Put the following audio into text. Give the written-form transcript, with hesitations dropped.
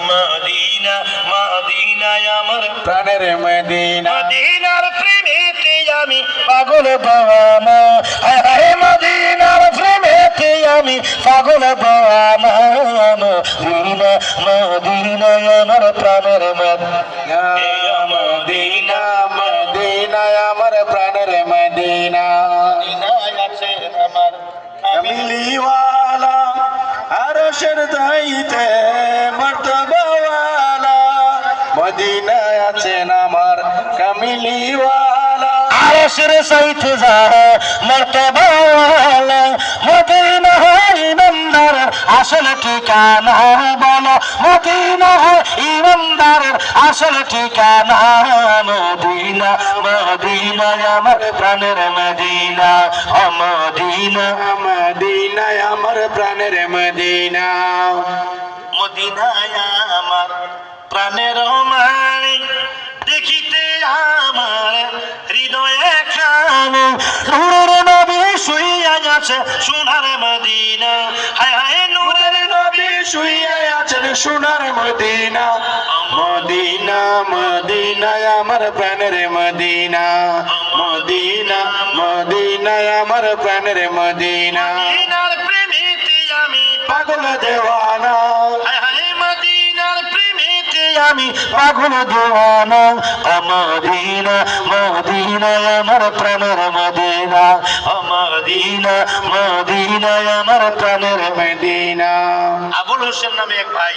Medina মদিনায় আমার প্রাণের মদিনা মদিনার প্রেমেতে আমি পাগল বাওয়ানা হায় হায় মদিনার প্রেমেতে আমি পাগল বাওয়ানা মদিনা মদিনায় আমার প্রাণের মদিনা মদিনা মদিনায় আমার প্রাণের মদিনা আছে আমার কামিলিওয়ালা আরশের দাইতে মর্তবাওয়ালা মদিনায় আছেন আমার কামিলিওয়ালা আরশের সাইতে যা মর্তবাওয়ালা মদিনা হয় ইমানদারের আসল ঠিকানা বলো মদিনা হয় ইমানদারের আসল ঠিকানা মদিনা মদিনা আমার প্রাণের মদিনা ও মদিনা মদিনায় আমার প্রাণের মদিনা মদিনায় আমার প্রাণের মানি দেখিতে আমার হৃদয়ে খানে নূরের নবী শুইয়া আছে সোনার মদিনা হায় হায় নূরের নবী শুইয়া আছেন সোনার মদিনা মদিনা মদিনায় আমার প্রাণের মদিনা মদিনা মদিনায় আমার প্রাণের মদিনা মদিনার প্রেমেতে আমি পাগল দেওয়ানা হায় হায় মদিনার প্রেমেতে আমি পাগল দেওয়ানা ও মদিনা মদিনা আমার প্রাণের মদিনা ও মদিনা মদিনা আমার প্রাণের মদিনা আবুল হোসেন নামে এক ভাই